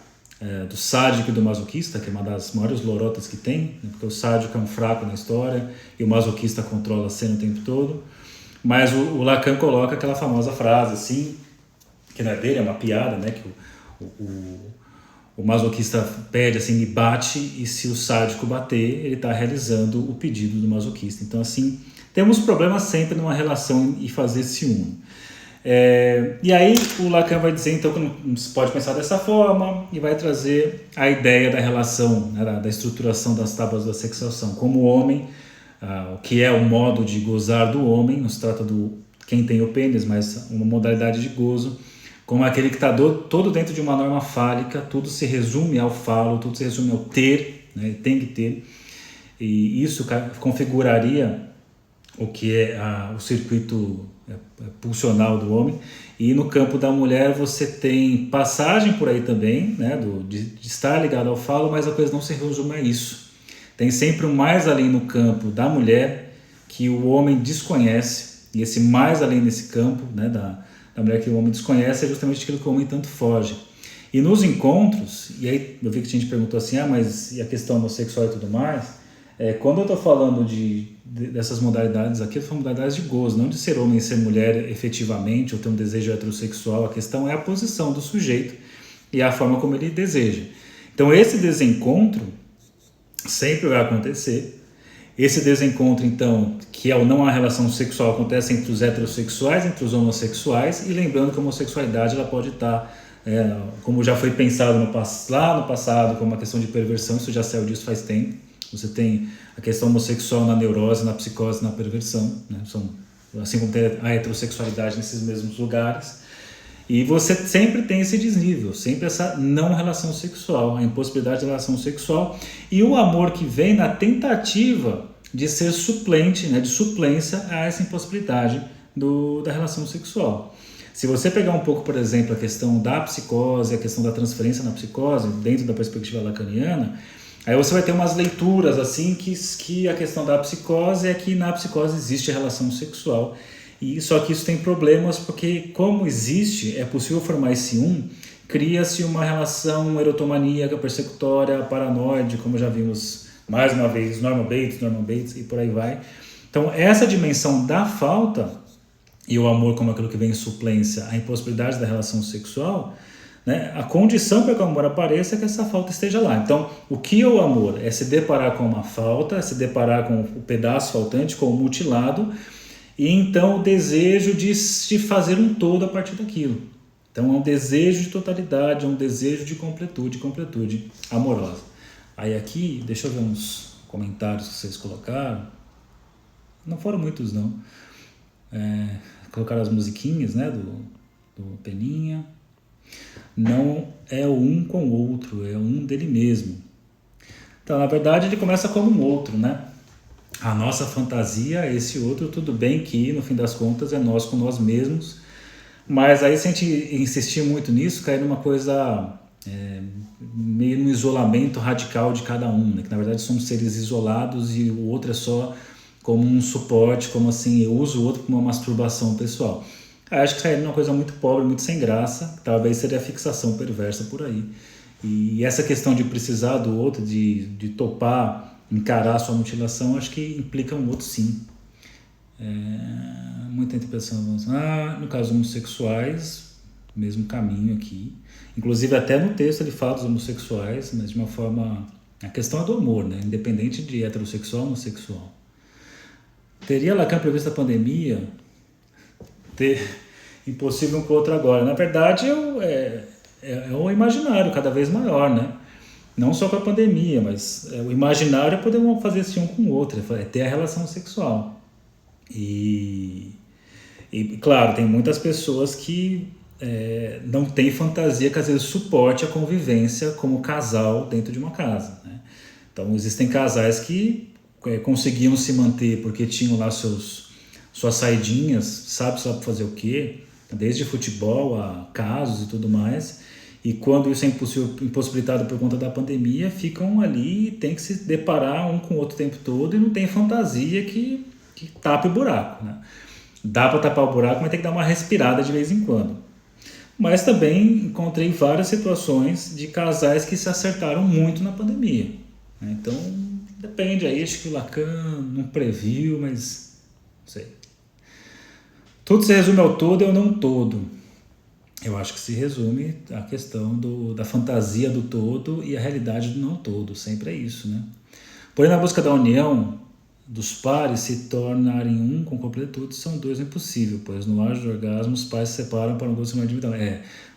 do sádico e do masoquista, que é uma das maiores lorotas que tem, né? Porque o sádico é um fraco na história e o masoquista controla a cena o tempo todo. Mas o Lacan coloca aquela famosa frase assim, que não é dele, é uma piada, né? Que o masoquista pede assim, me bate, e se o sádico bater, ele está realizando o pedido do masoquista. Então, assim, temos problemas sempre numa relação e fazer ciúme. E aí o Lacan vai dizer então que não se pode pensar dessa forma e vai trazer a ideia da relação, né, da estruturação das tábuas da sexuação, como o homem, o que é o modo de gozar do homem, não se trata do quem tem o pênis, mas uma modalidade de gozo, como aquele que está todo dentro de uma norma fálica, tudo se resume ao falo, tudo se resume ao ter, né, tem que ter, e isso configuraria o que é o circuito pulsional do homem. E no campo da mulher você tem passagem por aí também, né, de estar ligado ao falo, mas a coisa não se resume a isso. Tem sempre um mais além no campo da mulher que o homem desconhece, e esse mais além nesse campo, né, da mulher que o homem desconhece é justamente aquilo que o homem tanto foge. E nos encontros, e aí eu vi que a gente perguntou assim, mas e a questão homossexual e tudo mais, quando eu estou falando dessas modalidades aqui, eu estou falando modalidades de gozo, não de ser homem e ser mulher efetivamente, ou ter um desejo heterossexual. A questão é a posição do sujeito e a forma como ele deseja. Então esse desencontro sempre vai acontecer. Esse desencontro, então, que é o não há relação sexual, acontece entre os heterossexuais, entre os homossexuais, e lembrando que a homossexualidade ela pode estar, como já foi pensado lá no passado, como uma questão de perversão, isso já saiu disso faz tempo. Você tem a questão homossexual na neurose, na psicose, na perversão, né? Assim como tem a heterossexualidade nesses mesmos lugares. E você sempre tem esse desnível, sempre essa não relação sexual, a impossibilidade de relação sexual e o amor que vem na tentativa de ser suplente, né, de suplência a essa impossibilidade da relação sexual. Se você pegar um pouco, por exemplo, a questão da psicose, a questão da transferência na psicose, dentro da perspectiva lacaniana, aí você vai ter umas leituras assim que a questão da psicose é que na psicose existe a relação sexual. E só que isso tem problemas porque, como existe, é possível formar esse cria-se uma relação erotomaníaca, persecutória, paranoide, como já vimos mais uma vez, Norman Bates e por aí vai. Então essa dimensão da falta e o amor como aquilo que vem em suplência, a impossibilidade da relação sexual, né, a condição para que o amor apareça é que essa falta esteja lá. Então o que é o amor? É se deparar com uma falta, é se deparar com o pedaço faltante, com o mutilado, e então o desejo de fazer um todo a partir daquilo. Então é um desejo de totalidade, é um desejo de completude amorosa. Aí aqui, deixa eu ver uns comentários que vocês colocaram. Não foram muitos não. Colocaram as musiquinhas, né, do Peninha. Não é o um com o outro, é um dele mesmo. Então, na verdade, ele começa como um outro, né? A nossa fantasia é esse outro, tudo bem que, no fim das contas, é nós com nós mesmos, mas aí se a gente insistir muito nisso, cai numa coisa meio no isolamento radical de cada um, né? Que na verdade somos seres isolados e o outro é só como um suporte, como assim, eu uso o outro como uma masturbação pessoal. Eu acho que cai numa coisa muito pobre, muito sem graça, que talvez seria a fixação perversa por aí. E essa questão de precisar do outro, de topar, encarar a sua mutilação, acho que implica um outro sim. Muita gente pensando, no caso dos homossexuais, mesmo caminho aqui. Inclusive até no texto ele fala dos homossexuais, mas de uma forma... A questão é do amor, né? Independente de heterossexual ou homossexual. Teria Lacan previsto a pandemia? Impossível um com o outro agora. Na verdade, é um imaginário cada vez maior, né? Não só com a pandemia, mas o imaginário é poder fazer assim um com o outro, é ter a relação sexual. E claro, tem muitas pessoas que não têm fantasia que às vezes suporte a convivência como casal dentro de uma casa, né? Então existem casais que conseguiam se manter porque tinham lá suas saidinhas, sabe fazer o quê, desde futebol a casos e tudo mais, e quando isso é impossibilitado por conta da pandemia, ficam ali e tem que se deparar um com o outro o tempo todo e não tem fantasia que tape o buraco, né? Dá para tapar o buraco, mas tem que dar uma respirada de vez em quando. Mas também encontrei várias situações de casais que se acertaram muito na pandemia, né? Então, depende aí, acho que o Lacan não previu, mas não sei. Tudo se resume ao todo e ao não todo. Eu acho que se resume a questão da fantasia do todo e a realidade do não todo, sempre é isso, né? Porém, na busca da união dos pares se tornarem um com completude, são dois impossível, pois no auge do orgasmo os pares se separam para um gosto individual.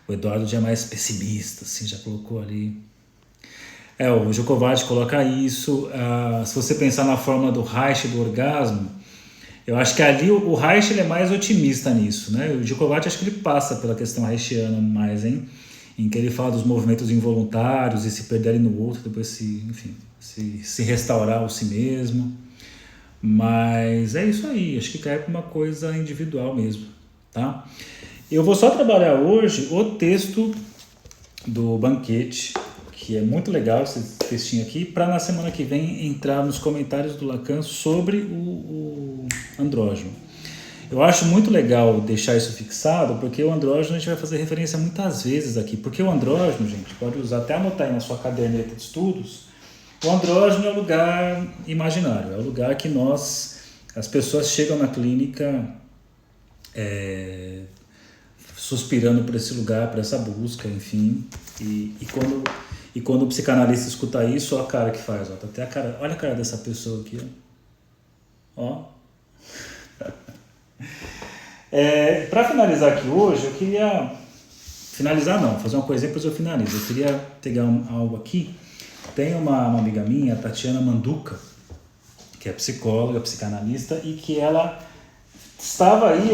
O Eduardo já é mais pessimista, assim, já colocou ali. O Djokovic coloca isso. Se você pensar na forma do Reich do orgasmo, eu acho que ali o Reich ele é mais otimista nisso, né? O Djokovic acho que ele passa pela questão reichiana mais, em que ele fala dos movimentos involuntários e se perderem no outro, depois se restaurar o si mesmo. Mas é isso aí, acho que cai para uma coisa individual mesmo, tá? Eu vou só trabalhar hoje o texto do Banquete, que é muito legal esse textinho aqui, para na semana que vem entrar nos comentários do Lacan sobre o andrógeno. Eu acho muito legal deixar isso fixado, porque o andrógeno a gente vai fazer referência muitas vezes aqui, porque o andrógeno, gente, pode usar, até anotar aí na sua caderneta de estudos, o andrógeno é o lugar imaginário, é o lugar que as pessoas chegam na clínica suspirando por esse lugar, por essa busca, enfim, e quando o psicanalista escuta isso, olha a cara que faz, tá até a cara, olha a cara dessa pessoa aqui, ó. Para finalizar aqui hoje, eu queria fazer uma coisinha, depois eu finalizo. Eu queria pegar algo aqui. Tem uma amiga minha, Tatiana Manduca, que é psicóloga, psicanalista, e que ela estava aí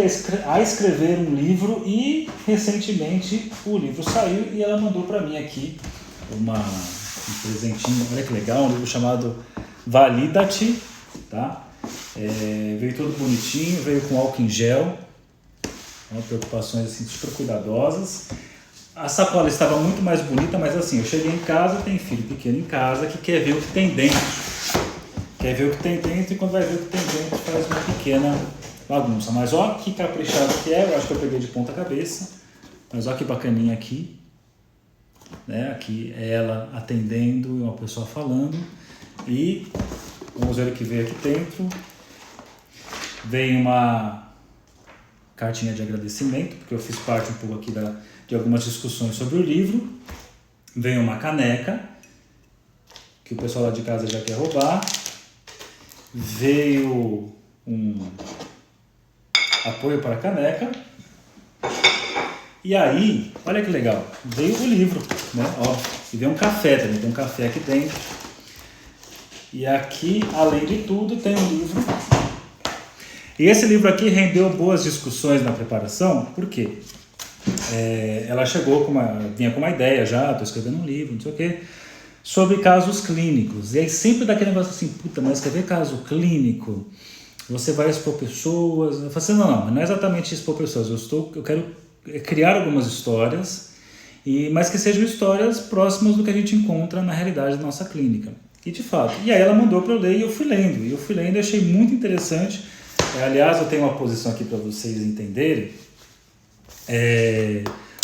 a escrever um livro e recentemente o livro saiu e ela mandou para mim aqui um presentinho, olha que legal, um livro chamado Valida-te, tá? Veio todo bonitinho, veio com álcool em gel, preocupações assim, super cuidadosas. A sacola estava muito mais bonita, mas assim, eu cheguei em casa, tem filho pequeno em casa que quer ver o que tem dentro. E quando vai ver o que tem dentro faz uma pequena bagunça. Mas ó que caprichado que é, eu acho que eu peguei de ponta cabeça. Mas ó que bacaninha aqui. Né? Aqui é ela atendendo, uma pessoa falando. E vamos ver o que veio aqui dentro. Vem uma cartinha de agradecimento, porque eu fiz parte um pouco aqui de algumas discussões sobre o livro. Vem uma caneca, que o pessoal lá de casa já quer roubar. Veio um apoio para a caneca. E aí, olha que legal, veio o livro, né? Ó, e veio um café também, tem um café aqui dentro. E aqui, além de tudo, tem um livro. E esse livro aqui rendeu boas discussões na preparação, por quê? Ela vinha com uma ideia já, estou escrevendo um livro, não sei o quê, sobre casos clínicos. E aí sempre dá aquele negócio assim, puta, mas escrever caso clínico, você vai expor pessoas. Eu falei assim, não é exatamente expor pessoas, eu quero criar algumas histórias, mas que sejam histórias próximas do que a gente encontra na realidade da nossa clínica. E de fato, e aí ela mandou para eu ler e eu fui lendo e achei muito interessante. Aliás, eu tenho uma posição aqui para vocês entenderem.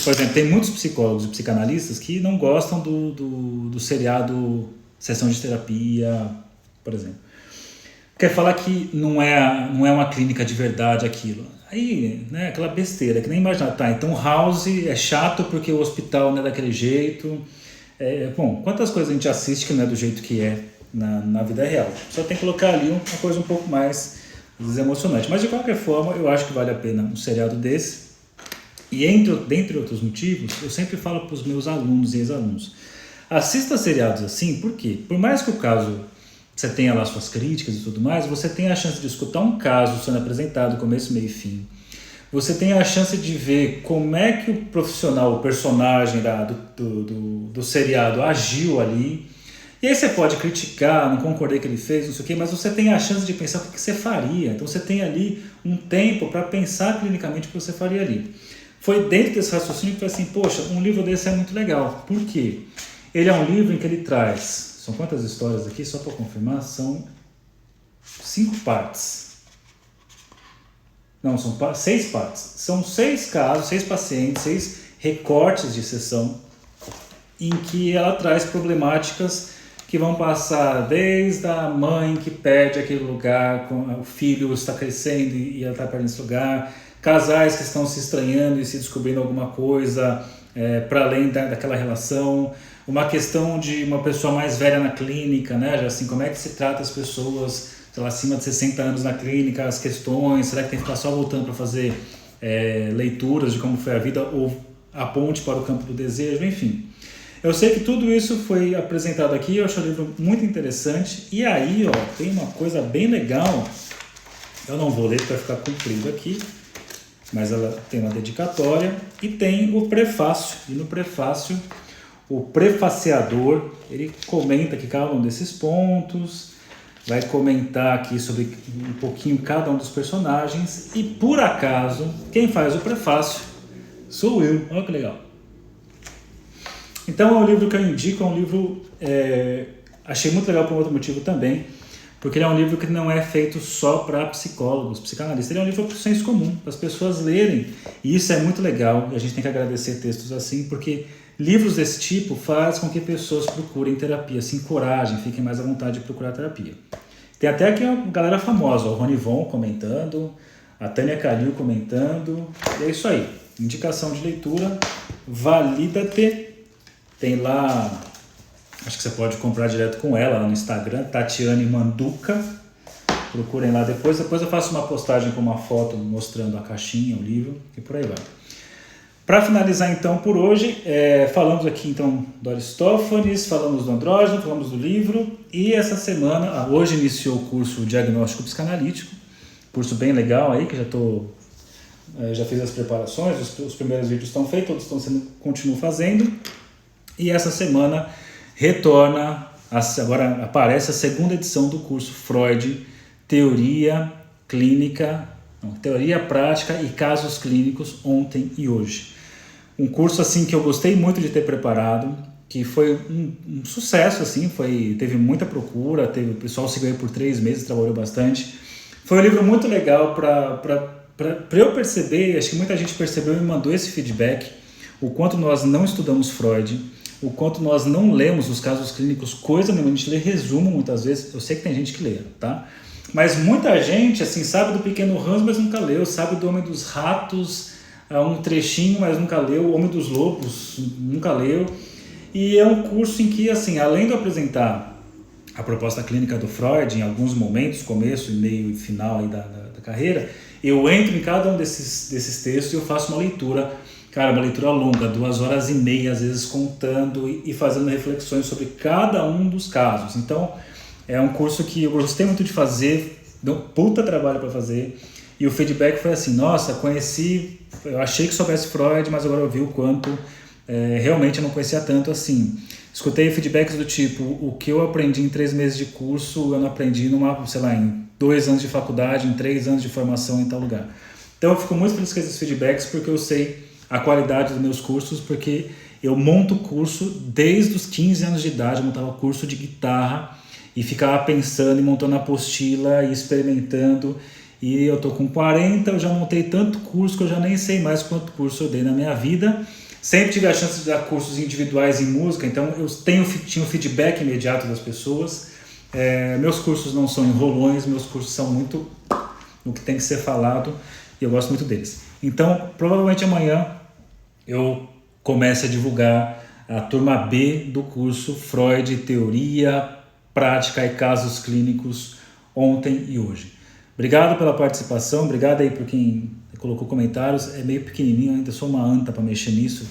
Por exemplo, tem muitos psicólogos e psicanalistas que não gostam do seriado Sessão de Terapia, por exemplo. Quer falar que não é uma clínica de verdade aquilo. Aí, né, aquela besteira, que nem imaginar. Tá, então House é chato porque o hospital não é daquele jeito. Bom, quantas coisas a gente assiste que não é do jeito que é na vida real. Só tem que colocar ali uma coisa um pouco mais, às vezes, emocionante. Mas, de qualquer forma, eu acho que vale a pena um seriado desse. E dentre outros motivos, eu sempre falo para os meus alunos e ex-alunos, Assista seriados assim, por quê? Por mais que o caso você tenha lá suas críticas e tudo mais, você tem a chance de escutar um caso sendo apresentado, começo, meio e fim. Você tem a chance de ver como é que o profissional, o personagem do seriado agiu ali. E aí você pode criticar, não concordei que ele fez, não sei o quê, mas você tem a chance de pensar o que você faria. Então você tem ali um tempo para pensar clinicamente o que você faria ali. Foi dentro desse raciocínio que eu falei assim, poxa, um livro desse é muito legal. Por quê? Ele é um livro em que ele traz, são quantas histórias aqui? Só para confirmar, são 5 partes. Não, são 6 partes. São 6 casos, 6 pacientes, 6 recortes de sessão em que ela traz problemáticas que vão passar desde a mãe que perde aquele lugar, o filho está crescendo e ela está perdendo esse lugar, casais que estão se estranhando e se descobrindo alguma coisa para além daquela relação, uma questão de uma pessoa mais velha na clínica, né? Já assim, como é que se trata as pessoas, sei lá, acima de 60 anos na clínica, as questões, será que tem que ficar só voltando para fazer leituras de como foi a vida ou a ponte para o campo do desejo, enfim. Eu sei que tudo isso foi apresentado aqui, eu achei o livro muito interessante. E aí, ó, tem uma coisa bem legal, eu não vou ler para ficar comprido aqui, mas ela tem uma dedicatória e tem o prefácio. E no prefácio, o prefaciador, ele comenta aqui cada um desses pontos, vai comentar aqui sobre um pouquinho cada um dos personagens. E por acaso, quem faz o prefácio sou eu, olha que legal. Então é um livro que eu indico, é um livro, achei muito legal por um outro motivo também, porque ele é um livro que não é feito só para psicólogos, psicanalistas, ele é um livro para o senso comum, para as pessoas lerem, e isso é muito legal, e a gente tem que agradecer textos assim, porque livros desse tipo fazem com que pessoas procurem terapia, se encorajem, fiquem mais à vontade de procurar terapia. Tem até aqui uma galera famosa, o Rony Von comentando, a Tânia Calil comentando, e é isso aí, indicação de leitura, valida-te. Tem lá, acho que você pode comprar direto com ela lá no Instagram, Tatiane Manduca. Procurem lá depois. Depois eu faço uma postagem com uma foto mostrando a caixinha, o livro e por aí vai. Para finalizar então por hoje, falamos aqui então do Aristófanes, falamos do andrógeno, falamos do livro. E essa semana, hoje iniciou o curso Diagnóstico Psicanalítico. Curso bem legal aí, que já fiz as preparações, os primeiros vídeos estão feitos, todos continuo fazendo. E essa semana retorna, agora aparece a segunda edição do curso Freud, Teoria Prática e Casos Clínicos, ontem e hoje. Um curso assim que eu gostei muito de ter preparado, que foi um sucesso, assim, teve muita procura, o pessoal seguiu aí por 3 meses, trabalhou bastante. Foi um livro muito legal para eu perceber, acho que muita gente percebeu e me mandou esse feedback, o quanto nós não estudamos Freud, o quanto nós não lemos os casos clínicos, coisa nenhuma, a gente lê resumo muitas vezes, eu sei que tem gente que lê, tá? Mas muita gente, assim, sabe do Pequeno Hans, mas nunca leu, sabe do Homem dos Ratos, um trechinho, mas nunca leu, o Homem dos Lobos, nunca leu, e é um curso em que, assim, além de eu apresentar a proposta clínica do Freud, em alguns momentos, começo, meio e final aí da carreira, eu entro em cada um desses textos e eu faço uma leitura. Cara, uma leitura longa, 2h30, às vezes contando e fazendo reflexões sobre cada um dos casos. Então, é um curso que eu gostei muito de fazer, deu um puta trabalho para fazer, e o feedback foi assim, nossa, eu achei que soubesse Freud, mas agora eu vi o quanto realmente eu não conhecia tanto assim. Escutei feedbacks do tipo, o que eu aprendi em 3 meses de curso, eu não aprendi em 2 anos de faculdade, em 3 anos de formação em tal lugar. Então, eu fico muito feliz com esses feedbacks, porque eu sei a qualidade dos meus cursos, porque eu monto curso desde os 15 anos de idade, eu montava curso de guitarra e ficava pensando e montando apostila e experimentando, e eu tô com 40, eu já montei tanto curso que eu já nem sei mais quanto curso eu dei na minha vida. Sempre tive a chance de dar cursos individuais em música, então eu tinha um feedback imediato das pessoas. Meus cursos não são enrolões, meus cursos são muito no que tem que ser falado, e eu gosto muito deles. Então, provavelmente amanhã eu começo a divulgar a turma B do curso Freud, Teoria, Prática e Casos Clínicos, ontem e hoje. Obrigado pela participação, obrigado aí por quem colocou comentários, meio pequenininho ainda, sou uma anta para mexer nisso,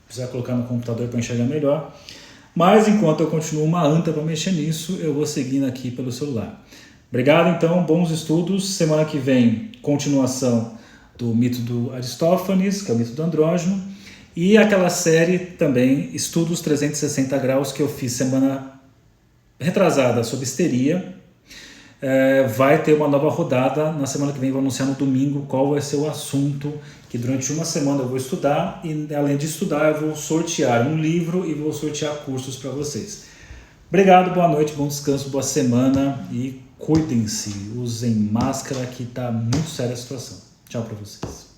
precisar colocar no computador para enxergar melhor. Mas enquanto eu continuo uma anta para mexer nisso, eu vou seguindo aqui pelo celular. Obrigado, então, bons estudos. Semana que vem, continuação do mito do Aristófanes, que é o mito do andrógeno, e aquela série também, Estudos 360 Graus, que eu fiz semana retrasada sobre histeria. Vai ter uma nova rodada na semana que vem, vou anunciar no domingo qual vai ser o assunto, que durante uma semana eu vou estudar, e além de estudar eu vou sortear um livro e vou sortear cursos para vocês. Obrigado, boa noite, bom descanso, boa semana e cuidem-se, usem máscara que está muito séria a situação. Tchau para vocês.